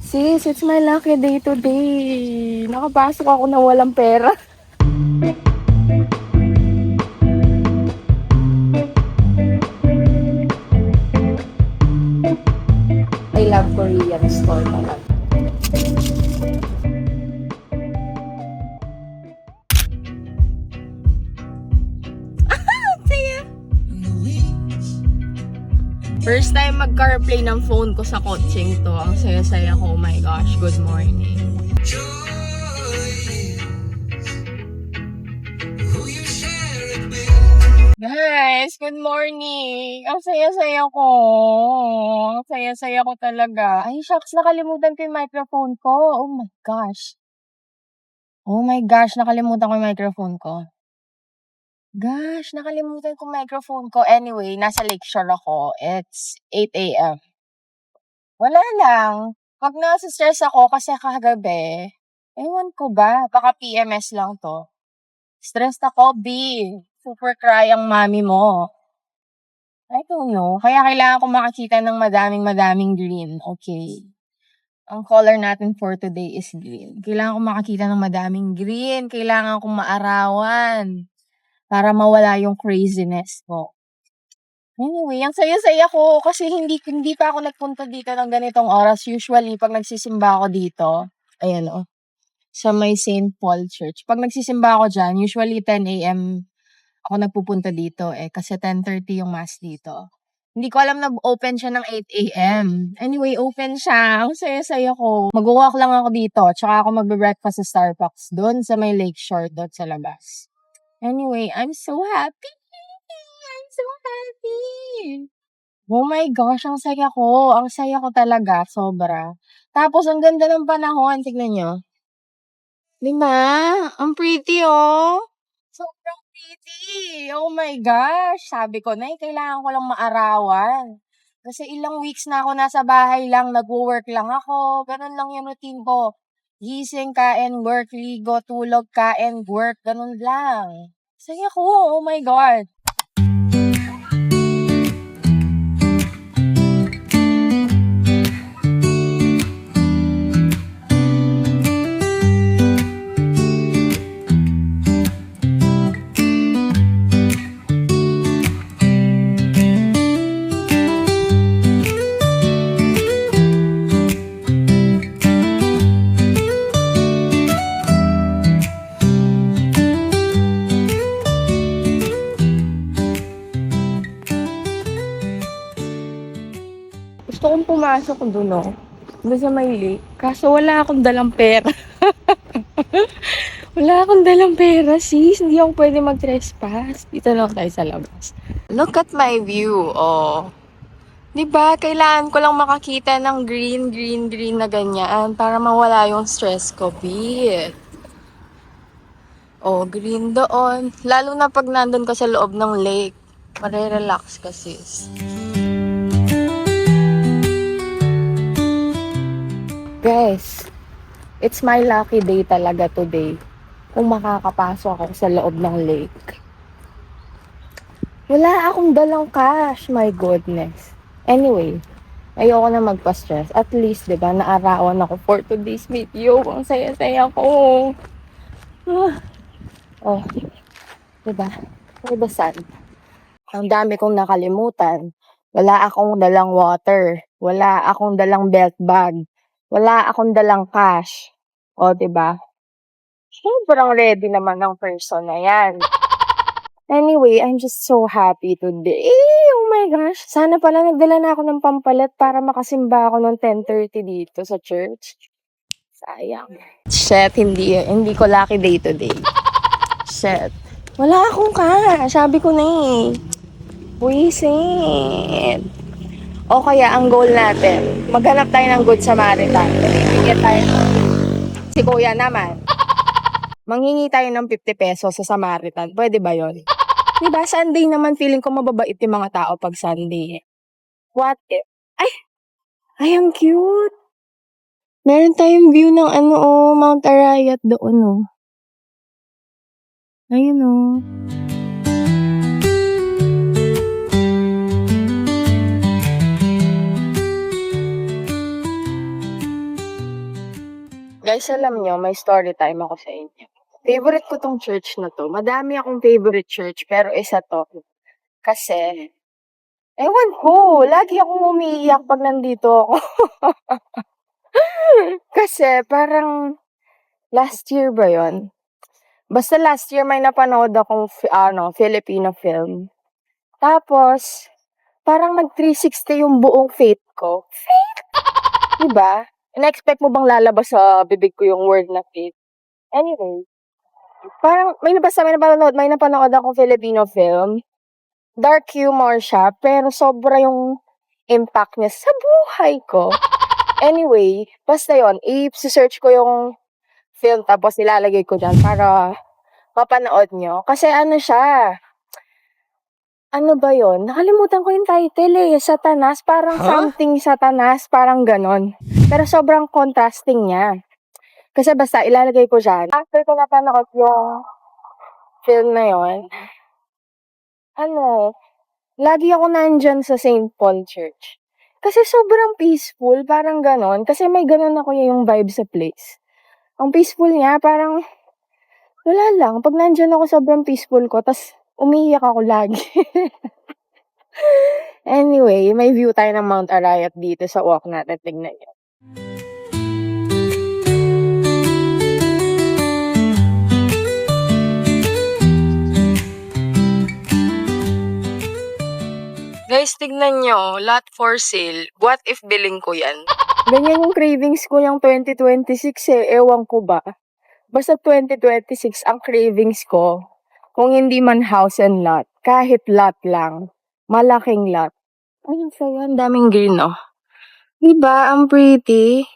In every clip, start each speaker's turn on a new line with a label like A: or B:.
A: Sis, it's my lucky day today. Nakapasok ako na walang pera. I love Korean store talaga. First time mag-CarPlay ng phone ko sa kotseng to. Ang saya-saya ko. Oh my gosh, good morning. Guys, good morning. Ang saya-saya ko. Ang saya-saya ko talaga. Ay, shucks, nakalimutan ko yung microphone ko. Oh my gosh. Oh my gosh, nakalimutan ko yung microphone ko. Gosh, nakalimutan ko microphone ko. Anyway, nasa Lakeshore ako. It's 8 a.m. Wala lang. Pag nasa-stress ako kasi kagabi, ewan ko ba, baka PMS lang to. Stressed ako, B. Super cry ang mami mo. I don't know. Kaya kailangan ko makakita ng madaming green. Okay. Ang color natin for today is green. Kailangan ko makakita ng madaming green. Kailangan kong maarawan para mawala yung craziness ko. Anyway, ang saya-saya ko kasi hindi pa ako nagpunta dito ng ganitong oras. Usually, pag nagsisimba ako dito, ayan o, sa may St. Paul Church. Pag nagsisimba ako dyan, usually 10 a.m. ako nagpupunta dito kasi 10:30 yung mass dito. Hindi ko alam na open siya ng 8 a.m. Anyway, open siya. Ang saya-saya ko. Mag-walk lang ako dito. Tsaka ako magbe-breakfast sa Starbucks doon sa may Lakeshore doon sa labas. Anyway, I'm so happy. I'm so happy. Oh my gosh, ang saya ko. Ang saya ko talaga. Sobra. Tapos, ang ganda ng panahon. Tignan nyo. Diba? Ang pretty, oh. Sobrang pretty. Oh my gosh. Sabi ko na, kailangan ko lang maarawan. Kasi ilang weeks na ako nasa bahay lang, nag-work lang ako. Ganun lang yung routine ko. Gising, kain, work, ligo, tulog, kain, work. Ganun lang. Saya ko. Oh my God. Gusto kong pumasok doon, no? Doon sa may lake. Kaso wala akong dalang pera. Wala akong dalang pera, sis. Hindi ako pwede mag-trespass. Dito lang tayo sa labas. Look at my view, oh. Diba? Kailangan ko lang makakita ng green na ganyan para mawala yung stress ko, bit. Oh, green doon. Lalo na pag nandun ka sa loob ng lake. Mare-relax ka, sis. Guys, it's my lucky day talaga today kung makakapasok ako sa loob ng lake. Wala akong dalang cash, my goodness. Anyway, ayoko na magpa-stress. At least, diba, naarawan ako for today's video. Ang saya-saya ko. Oh, diba? For the sun. Ang dami kong nakalimutan. Wala akong dalang water. Wala akong dalang belt bag. Wala akong dalang cash. O, diba? Sobrang ready naman ng person na yan. Anyway, I'm just so happy today. Oh my gosh. Sana pala nagdala na ako ng pampalit para makasimba ako ng 10:30 dito sa church. Sayang. Shit, hindi ko lucky day today. Shit. Wala akong cash. Sabi ko na eh. Wisit. O kaya, ang goal natin, maghanap tayo ng Good Samaritan. Bibigyan tayo ng... Si Kuya naman. Manghingi tayo ng 50 pesos sa Samaritan. Pwede ba yun? Diba, Sunday naman, feeling ko mababait yung mga tao pag Sunday. What if? Ay, ang cute. Meron tayong view ng Mount Arayat doon, Ayun, Guys, alam nyo, may story time ako sa inyo. Favorite ko tong church na to. Madami akong favorite church, pero isa to. Kasi, ewan ko, lagi akong umiiyak pag nandito ako. Kasi, parang, last year ba yon? Basta last year may napanood akong, Filipino film. Tapos, parang nag-360 yung buong faith ko. Faith? Diba? Na-expect mo bang lalabas sa bibig ko yung word na faith? Anyway, parang may napanood akong Filipino film. Dark humor siya, pero sobra yung impact niya sa buhay ko. Anyway, basta yon, i-search ko yung film tapos ilalagay ko dyan para mapanood nyo. Kasi ano siya, ano ba yon? Nakalimutan ko yung title eh. Satanas, parang something Satanas, parang ganon. Pero sobrang contrasting niya. Kasi basta ilalagay ko dyan. After ko napanood yung film na yon, lagi ako nandyan sa St. Paul Church. Kasi sobrang peaceful, parang ganon. Kasi may ganon ako yung vibe sa place. Ang peaceful niya, parang wala lang. Pag nandyan ako, sobrang peaceful ko. Tas umiiyak ako lagi. Anyway, may view tayo ng Mount Arayat dito sa walk natin. Tignan niyo. Guys, tignan nyo. Lot for sale. What if billing ko yan? Ganyan yung cravings ko yung 2026 eh. Ewan ko ba. Basta 2026 ang cravings ko. Kung hindi man house and lot. Kahit lot lang. Malaking lot. Ayun sa'yo. Ang daming green, oh. Diba? Ang pretty.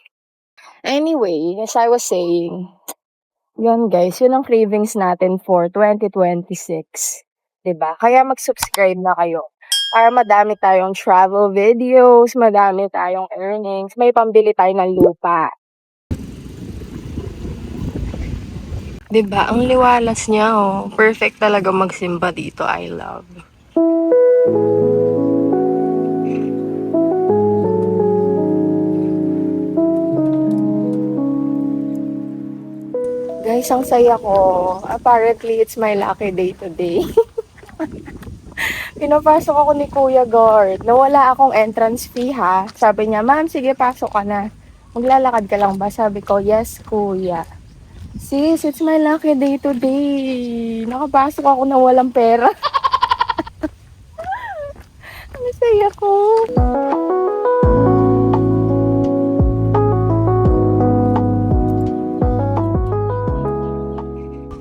A: Anyway, as I was saying, yun guys, yun ang cravings natin for 2026. Diba? Kaya mag-subscribe na kayo. Para madami tayong travel videos, madami tayong earnings, may pambili tayo ng lupa. Diba? Ang liwalas niya, oh. Perfect talaga magsimba dito, I love. Guys, ang saya ko. Apparently, it's my lucky day today. Pinapasok ako ni Kuya Guard. Nawala akong entrance fee ha. Sabi niya, ma'am, sige pasok ka na. Maglalakad ka lang ba? Sabi ko, yes, Kuya. Sis, it's my lucky day today. Nakapasok ako na walang pera. Ang saya ko.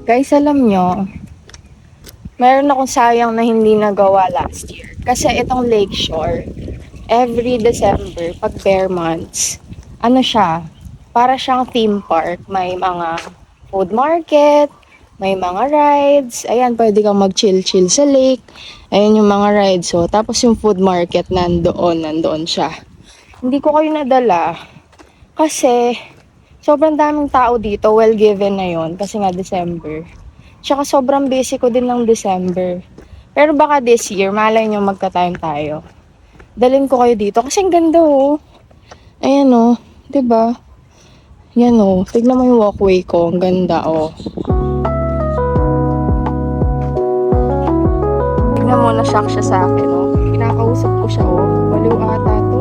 A: Guys, alam nyo, meron akong sayang na hindi nagawa last year. Kasi itong Lakeshore, every December, pag bare months, ano siya, para siyang theme park. May mga food market, may mga rides. Ayan, pwede kang mag-chill-chill sa lake. Ayan yung mga rides. So, tapos yung food market nandoon siya. Hindi ko kayo nadala kasi sobrang daming tao dito. Well given na yon kasi nga December. Tsaka sobrang busy ko din ng December. Pero baka this year, malay nyo magka-time tayo. Dalhin ko kayo dito kasi ang ganda oh. Ayan oh, 'di ba? Yan oh, tignan mo yung walkway ko, ang ganda oh. Tignan mo, na-shock siya sa akin oh. Kinakausap ko siya oh. Baliw ata to.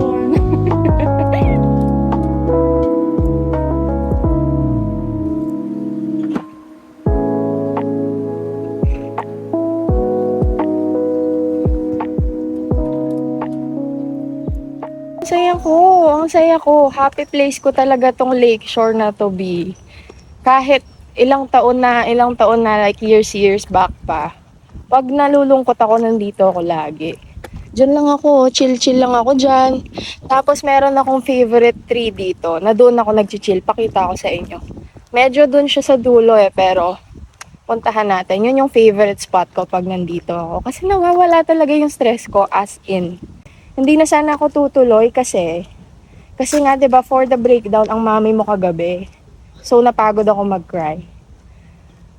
A: Ang saya ko. Happy place ko talaga tong Lakeshore na to be. Kahit ilang taon na, like years back pa. Pag nalulungkot ako, nandito ako lagi. Diyan lang ako, chill lang ako dyan. Tapos meron akong favorite tree dito, na doon ako nag-chill. Pakita ko sa inyo. Medyo doon siya sa dulo pero puntahan natin. Yun yung favorite spot ko pag nandito ako. Kasi nawawala talaga yung stress ko as in. Hindi na sana ako tutuloy kasi nga 'di ba for the breakdown ang mami mo kagabi. So napagod ako mag-cry.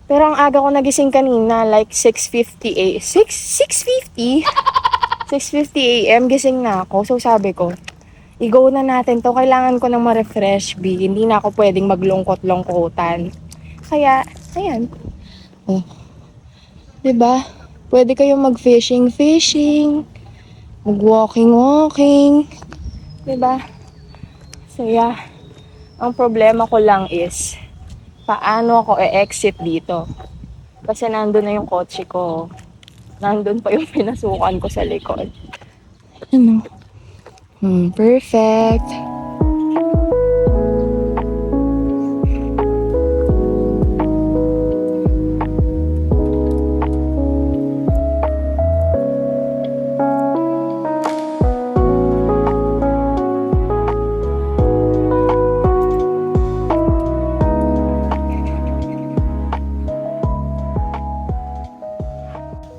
A: Pero ang aga ko nagising kanina like 6:50 a.m. gising na ako. So sabi ko, I-go na natin to. Kailangan ko ng ma-refresh, B. Hindi na ako pwedeng maglungkot-lungkotan. Kaya, ayan. Oh, 'di ba? Pwede kayong mag-fishing, mag-walking. 'Di ba? So, yeah. Ang problema ko lang is, paano ako e-exit dito? Kasi nandun na yung kotse ko. Nandun pa yung pinasukan ko sa likod. Ano? Perfect.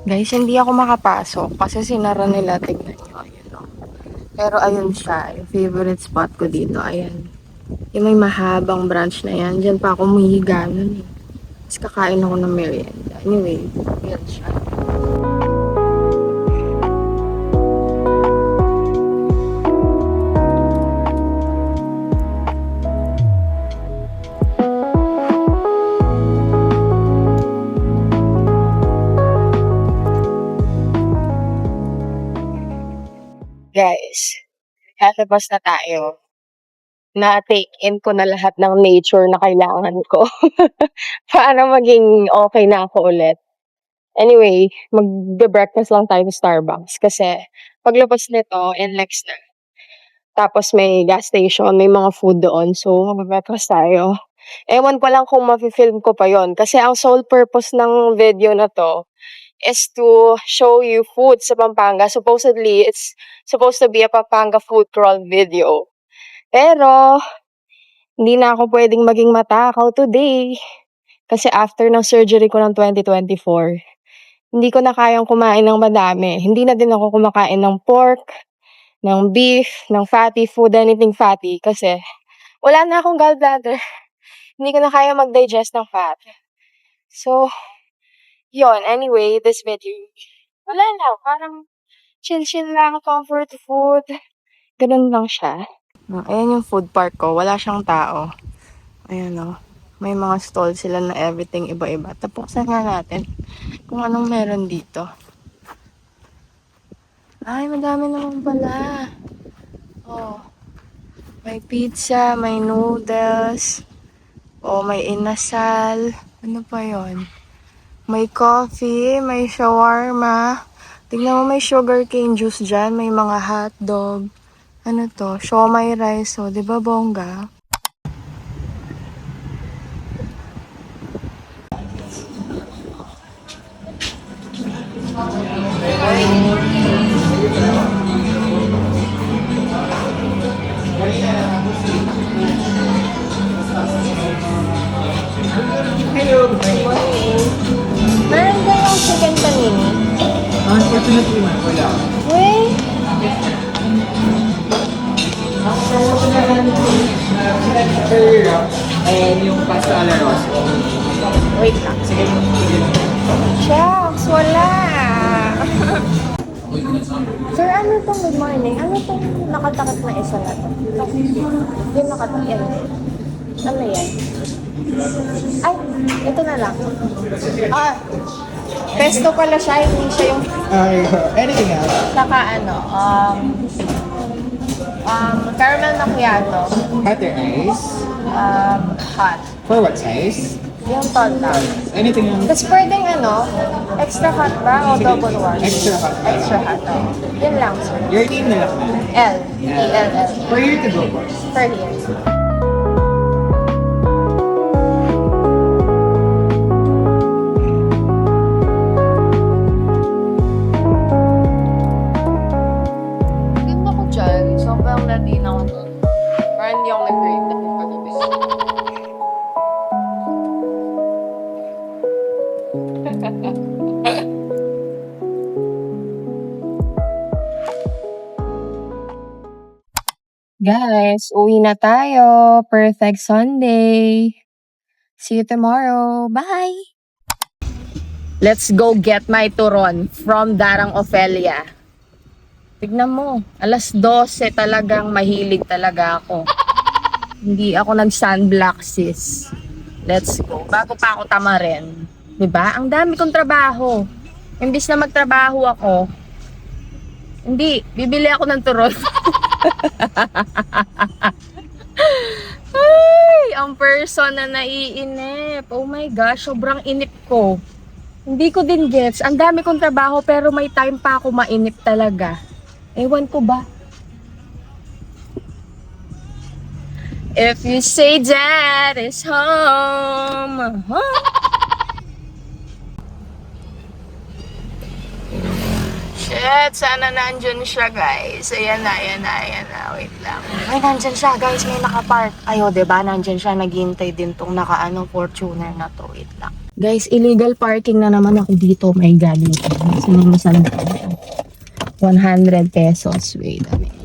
A: Guys, hindi ako makapasok kasi sinara nila. Tignan nyo. Ayan, oh. Pero ayun siya. Yung favorite spot ko dito. Ayan. Yung may mahabang branch na yan. Diyan pa ako muhiga nun eh. Tapos kakain ako ng merienda. Anyway, ayan siya. Guys, lalabas na tayo. Na-take in ko na lahat ng nature na kailangan ko. Para maging okay na ako ulit. Anyway, magbe-breakfast lang tayo sa Starbucks. Kasi paglabas nito, NLEX na. Tapos may gas station, may mga food doon. So, magbe-breakfast tayo. Ewan ko lang kung mafe-film ko pa yon. Kasi ang sole purpose ng video na to is to show you food sa Pampanga. Supposedly, it's supposed to be a Pampanga food crawl video. Pero, hindi na ako pwedeng maging matakaw today. Kasi after ng surgery ko ng 2024, hindi ko na kayang kumain ng madami. Hindi na din ako kumakain ng pork, ng beef, ng fatty food, anything fatty. Kasi, wala na akong gallbladder. Hindi ko na kaya mag-digest ng fat. So, yon. Anyway, this video, wala lang. Parang chill-chill lang, comfort food. Ganun lang siya. Ayan yung food park ko. Wala siyang tao. Ayan o. May mga stall sila na everything iba-iba. Tapuksan nga natin kung anong meron dito. Ay, madami naman pala. Oh. May pizza, may noodles. May inasal. Ano pa yon? May coffee, may shawarma. Tingnan mo, may sugarcane juice dyan. May mga hotdog. Ano to? Siomai rice. O, diba bongga?
B: Hello, good morning.
A: Meron kayong chicken panini?
B: Unfortunately, ma'am, wala.
A: Wait.
B: And yung pasta ala rosa.
A: Wait lang.
B: Sige.
A: Shucks, wala. Sir, ano tong good morning? Ano tong nakatakot na isa na to? Yung nakatakot yan. Ano yan? Ay, ito na lang. Pesto pala siya, hindi siya yung
B: Anything else?
A: naka caramel macchiato.
B: Butter ice.
A: Hot.
B: For what size?
A: Yung tall lang.
B: Anything else?
A: Tapos pwedeng extra hot ba o
B: Sige.
A: double one?
B: Extra hot.
A: Extra hot, oh. Yun lang, sir.
B: Your team na lang na.
A: L. E-L-L.
B: For you to go po.
A: Per year. Ganda ko dyan. Sobrang Latina ko doon. Parang hindi ako nag-grade na yung kagabi. Guys, uwi na tayo. Perfect Sunday. See you tomorrow. Bye! Let's go get my turon from Darang Ofelia. Tignan mo, alas 12 talagang mahilig talaga ako. Hindi ako nag-sunblock, sis. Let's go. Bago pa ako tamarin. 'Di ba? Ang dami kong trabaho. Imbis na magtrabaho ako, hindi, bibili ako ng turon. Ay, ang person na naiinip. Oh my gosh, sobrang inip ko. Hindi ko din gets. Ang dami kong trabaho pero may time pa ako mainip talaga. Ewan ko ba? If you say dad is home, Shit, sana nandyan siya, guys. Ayan na. Wait lang. Ay, nandyan siya, guys. May nakapark. Ayo, diba? Nandyan siya. Naghihintay din tong Fortuner na to. Wait lang. Guys, illegal parking na naman ako dito. My God. Sinamasan ko siya. 100 pesos. Wait a minute.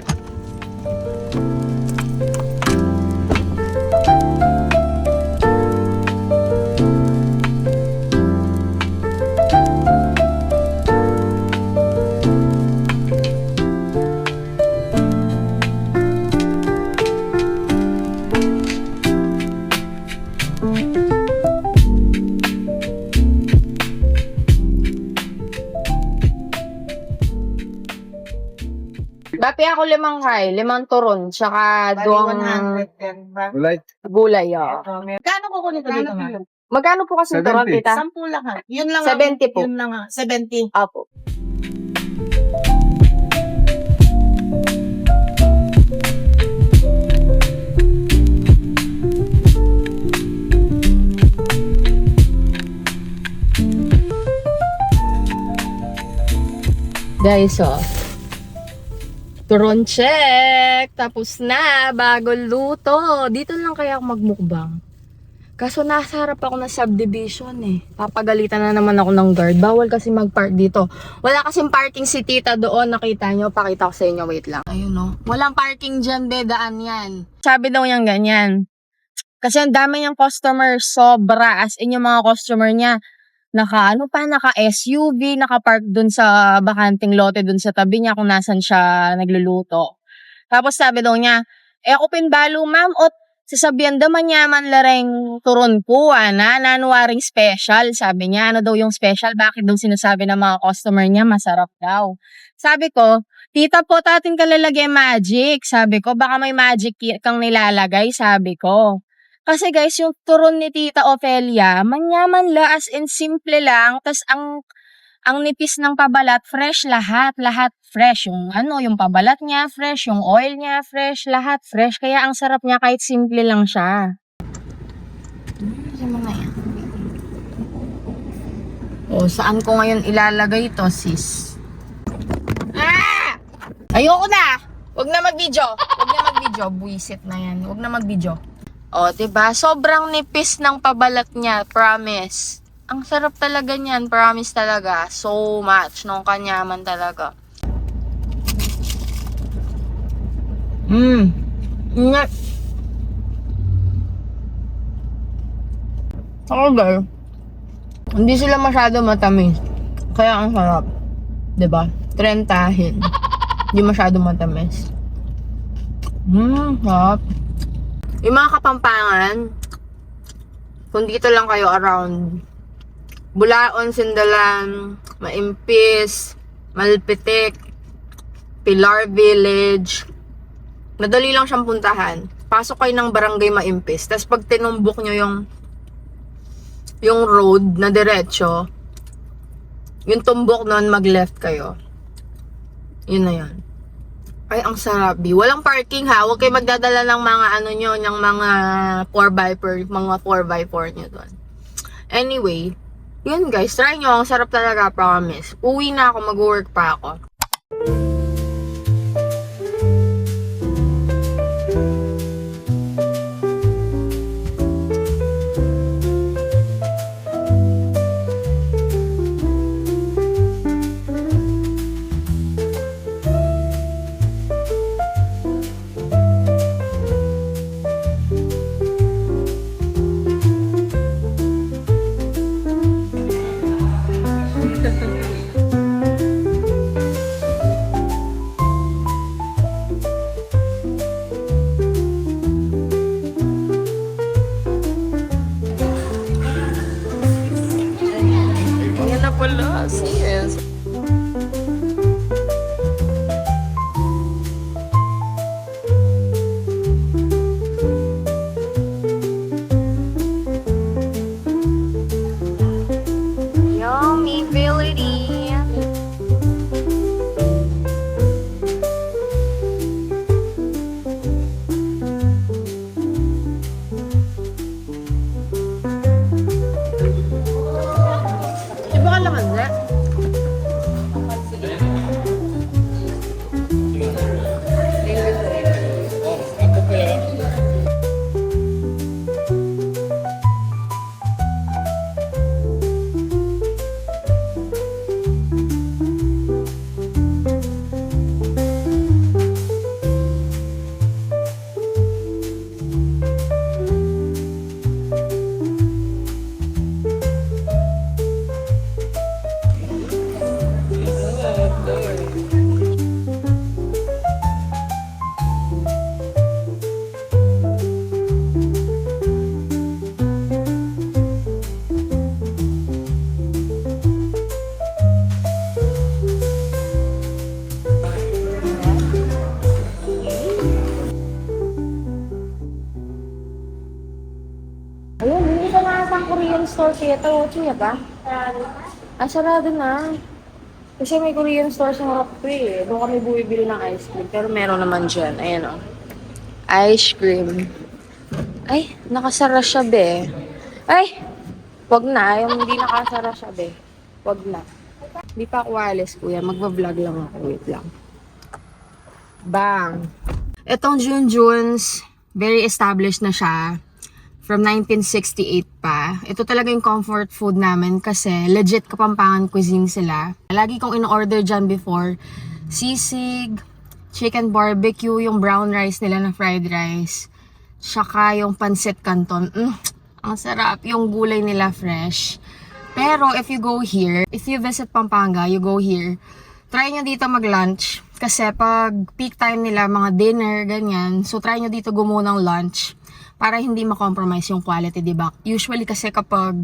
A: Dapi ako 5 high, 5 turon, tsaka duwang
C: 110 ba?
B: Light.
A: gulay, oh.
C: Kano kukunin ko dito, ma'am?
A: Magkano po kasi turon,
B: 70.
A: tita?
C: 10 lang ha. Yun lang
A: 70 po.
C: Yun lang ha. 70.
A: Apo. Guys, oh. Turon check. Tapos na. Bagong luto. Dito lang kaya ako magmukbang. Kaso nasa harap ako ng subdivision eh. Papagalitan na naman ako ng guard. Bawal kasi mag-park dito. Wala kasing parking si tita doon. Nakita nyo? Pakita ko sa inyo. Wait lang. Ayun no. Walang parking dyan, bedaan yan. Sabi daw niyang ganyan. Kasi ang dami niyang customer. Sobra. As in yung mga customer niya. Naka SUV, naka-park dun sa bakanting lote dun sa tabi niya kung nasan siya nagluluto. Tapos sabi daw niya, ako pinbalo ma'am, ot sasabihan daw manyaman lareng turon po, nanuwaring special. Sabi niya, ano daw yung special? Bakit daw sinasabi ng mga customer niya, masarap daw. Sabi ko, tita po, tatin ka lalagay magic. Sabi ko, baka may magic kang nilalagay, sabi ko. Kasi guys, yung turon ni Tita Ofelia, manyaman la, as in simple lang, tas ang nipis ng pabalat, fresh lahat fresh. Yung yung pabalat niya, fresh, yung oil niya, fresh, lahat fresh. Kaya ang sarap niya kahit simple lang siya. Yung mga yan. O, saan ko ngayon ilalagay ito, sis? Ayoko na! Huwag na mag-video. Buisit na yan. Huwag na mag-video. O, diba? Sobrang nipis ng pabalat niya. Promise. Ang sarap talaga niyan. Promise talaga. So much. Nung kanyaman talaga. Ingat. Okay. Hindi sila masyado matamis. Kaya ang sarap. Diba? Trentahin. Hindi masyado matamis. Sarap. Yung mga Kapampangan, kung dito lang kayo around Bulaon, Sindalan, Maimpis, Malpitik, Pilar Village, madali lang siyang puntahan. Pasok kayo ng barangay Maimpis. Tapos pag tinumbok nyo yung road na diretso, yung tumbok nun, mag-left kayo. Yun na yun. Ay, ang sarap, Bi. Walang parking, ha? Huwag kayo magdadala ng mga ng mga 4x4 nyo doon. Anyway, yun guys, try nyo. Ang sarap talaga, promise. Uwi na ako, mag-work pa ako. Sis. Yummy ability.
C: Di ba kalaman na?
A: Ayun, hindi ka nakasang Korean store kaya ito. Siya ba? Sarado na. Kasi may Korean store sa harap ko eh. Doon kami bumibili ng ice cream. Pero meron naman dyan. Ayan o. Ice cream. Ay, nakasara siya be. Ay! Wag na. Yung hindi nakasara siya be. Wag na. Hindi pa ako alis kuya. Magva-vlog lang ako. Wait lang. Bang! Itong Junjun's, very established na siya. From 1968 pa. Ito talaga yung comfort food namin kasi legit Kapampangan cuisine sila. Lagi kong in-order dyan before. Sisig, chicken barbecue, yung brown rice nila na fried rice. Tsaka yung pancit canton. Ang sarap. Yung gulay nila fresh. Pero if you go here, if you visit Pampanga, you go here, try nyo dito mag-lunch. Kasi pag peak time nila, mga dinner, ganyan. So try nyo dito gumunang lunch. Para hindi ma-compromise yung quality, diba? Usually kasi kapag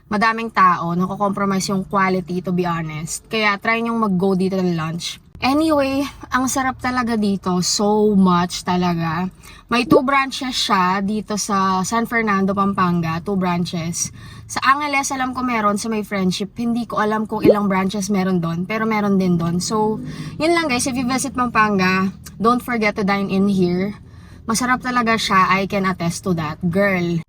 A: madaming tao, nako-compromise yung quality, to be honest. Kaya try nyong mag-go dito ng lunch. Anyway, ang sarap talaga dito. So much talaga. May 2 branches siya dito sa San Fernando, Pampanga. 2 branches. Sa Angeles, alam ko meron. Sa may Friendship, hindi ko alam kung ilang branches meron doon. Pero meron din doon. So, yun lang guys. If you visit Pampanga, don't forget to dine in here. Masarap talaga siya. I can attest to that. Girl.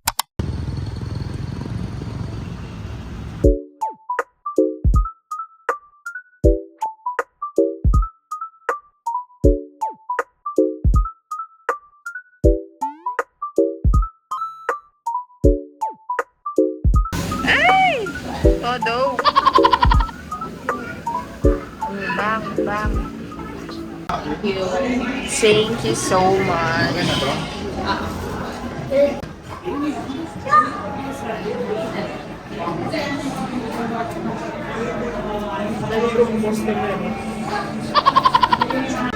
A: Ay! Todo. Bang, bang. Thank you so much.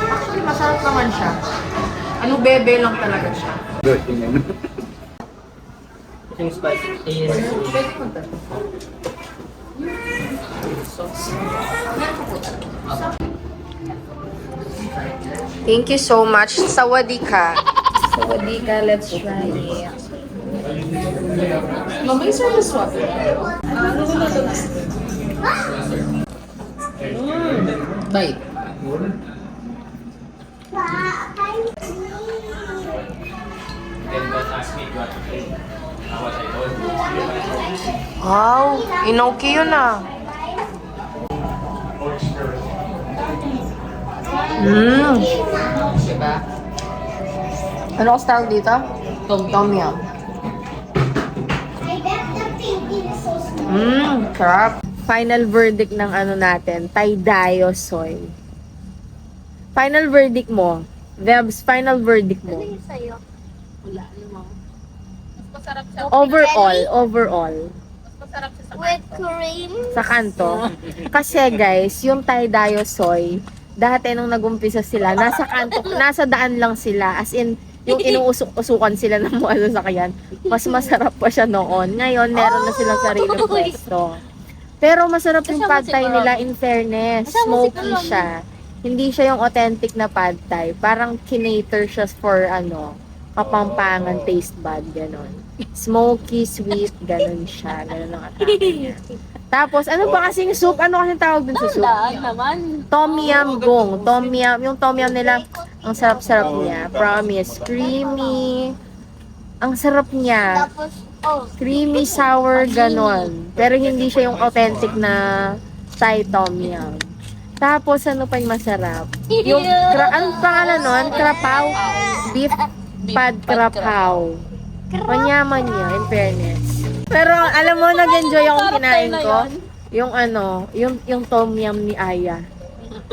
A: Actually, masarap naman siya. Ano, bebe lang talaga siya.
B: Good. Yung spicy is...
A: Thank you so much. Sawadika. Sawadika, let's try it. Mamay service water.
B: Bite.
A: Wow, inoki yun ah.
B: Diba?
A: Ano ko style dito? Tom yum. Sarap. Final verdict ng ano natin, Taydayo soy. Final verdict mo. Vebs, final verdict mo.
D: Wala, ano mo? Mas masarap siya.
A: Overall.
D: Mas masarap siya sa
C: With cream.
A: Sa kanto. Kasi guys, yung Taydayo soy, dati nung nagumpisa sila, nasa kanto, nasa daan lang sila. As in, yung inuusok-usukan sila ng mga sasakyan. Mas masarap pa siya noon. Ngayon, meron na silang sariling pwesto. Pero masarap yung
D: Kasama
A: pad thai
D: si
A: nila
D: Karami.
A: in fairness.
D: Kasama si
A: Smoky
D: Karami.
A: siya. Hindi siya yung authentic na pad thai. Parang kinater siya for Kapampangan taste bud, ganon. Smoky, sweet, ganon siya. Ganon ang atake niya. Tapos, ano ba kasing soup? Ano kasing tawag dun sa soup?
D: Tandaan naman.
A: Tom yum gong. Tom yum. Yung tom yum nila, ang sarap-sarap niya. Promise. Creamy. Ang sarap niya.
C: Tapos, oh,
A: Creamy, sour, ganon. Pero hindi siya yung authentic na Thai tom yum. Tapos, ano pa yung masarap? Yung, anong pangalan nun? Krapaw? Beef pad krapaw. Manyaman niya, in fairness. Pero, alam mo, nag-enjoy akong kinain ko. Yung tom yum ni Aya.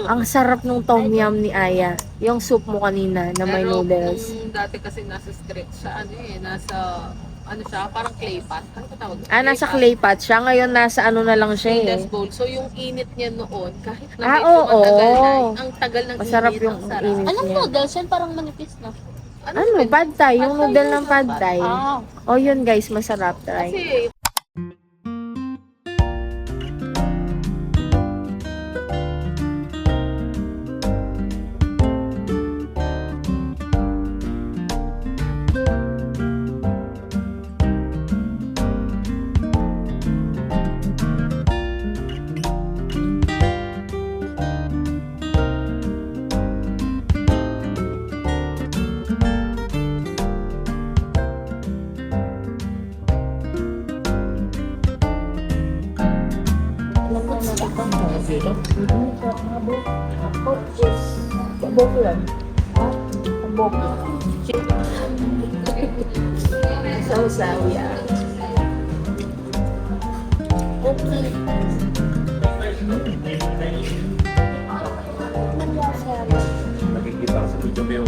A: Ang sarap ng tom yum ni Aya. Yung soup mo kanina na may noodles.
D: Kung dati kasi nasa street siya, parang clay pot. Ano ba tawag?
A: Nasa clay pot siya. Ngayon, nasa ano na lang siya eh.
D: Stainless bowl. So, yung init niya noon, kahit na
A: Ah,
D: medyo
A: oo.
D: matagal na, ang tagal ng
A: Masarap
D: init,
A: yung
D: ang sarap.
A: init
C: anong
A: niya.
C: noodles yan? Parang manipis na.
A: Ano? Pad thai. Yung noodle ng pad thai.
C: Ah.
A: Oh, yun guys. Masarap. Try.
D: Kasi,
A: Sausaw,
E: Nakikita ko sa video mo yung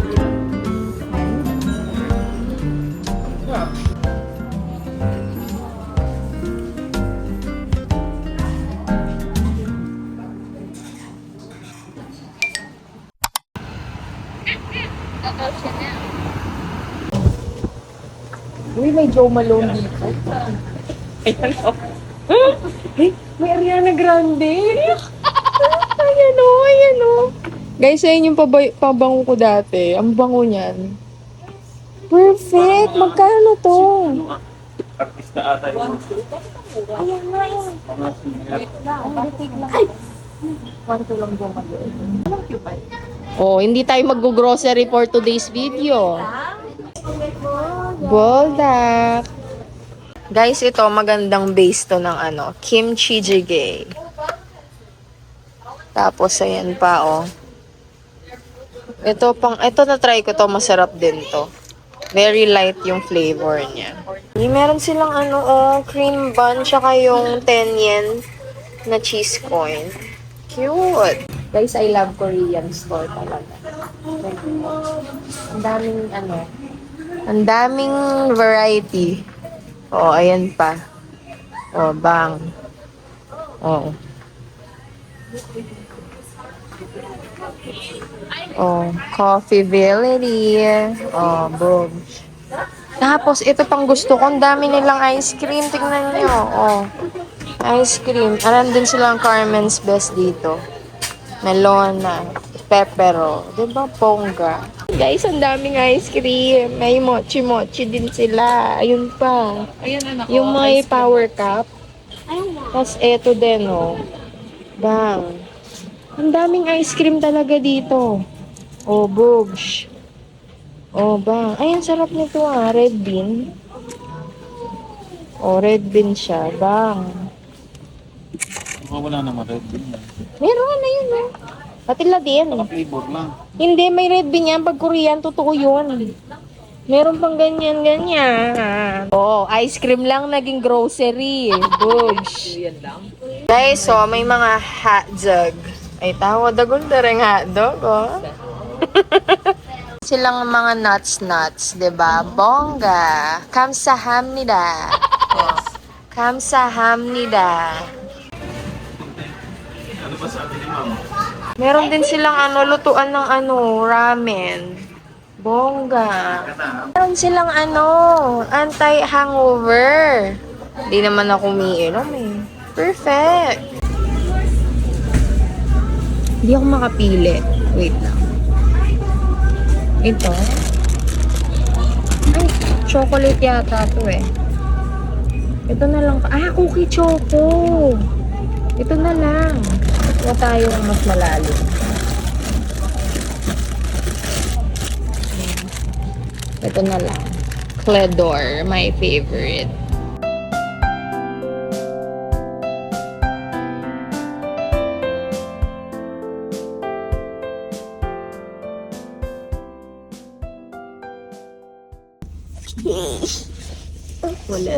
A: Uy, may Joe Malone dito. Ayan o. May Ariana Grande. Ayan o. Guys, ayun yung pabango ko dati. Ang bango niyan. Perfect! Magkano to?
E: artista ata yung
A: Ayan na yan.
E: mga singer.
A: Kwanto lang Joe Malone. Anong cute? Oh, hindi tayo mag-grocery for today's video. Buldak. Guys, ito magandang base to ng kimchi jjigae. Tapos ayan pa Ito na try ko to, masarap din to. Very light yung flavor niya. Meron silang cream bun tsaka yung 10 yen na cheese coin. Cute. Guys, I love Korean store talaga. Ang daming variety. Oh, ayan pa. Oh, bang. Oh. Oh, Coffeeability. Oh, boobs. Tapos, ito pang gusto ko. Ang dami nilang ice cream. Tingnan nyo. Oh, ice cream. Alam din silang Carmen's Best dito. Melona. Pepero. Diba, pongga? Guys, ang daming ice cream. May mochi-mochi din sila. Ayun pa. Yung may power cup. Tapos eto din, Bang. Ang daming ice cream talaga dito. Oh, boobs. Oh, bang. Ay, ang sarap nito Red bean. Oh, red bean siya. Bang.
E: Wala naman red bean.
A: Meron na yun, Pati din.
E: Flavor lang.
A: Hindi, may red bean yan. Pag Korean, totoo yun. Meron pang ganyan. Oh, ice cream lang naging grocery. Boobs. Guys, may mga hotdog. Ay, tawa dagol na rin hotdog, Silang mga nuts, 'di ba? Bongga. Kamsahamnida. Kamsahamnida.
E: Ano ba sabi ni ma'am?
A: Meron din silang lutuan ng ramen. Bongga. Meron silang anti-hangover. Hindi naman ako umiinom Perfect! Hindi ako makapili. Wait lang. Ito? Ay, chocolate yata to eh. Ito na lang. Cookie choco! Ito na lang. Huwag tayong mas malalim. Ito na lang. Cledor, my favorite. Wala.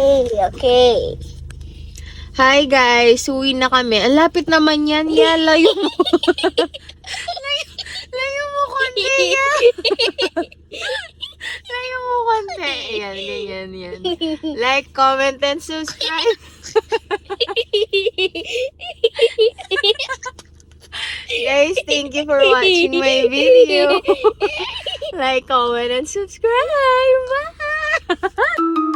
C: Okay.
A: Hi guys, uwi na kami. Ang lapit naman yan. Yan, layo mo. layo mo konti yan. Layo mo konti. Yan, ganyan, yan. Like, comment, and subscribe. Guys, thank you for watching my video. Like, comment, and subscribe. Bye!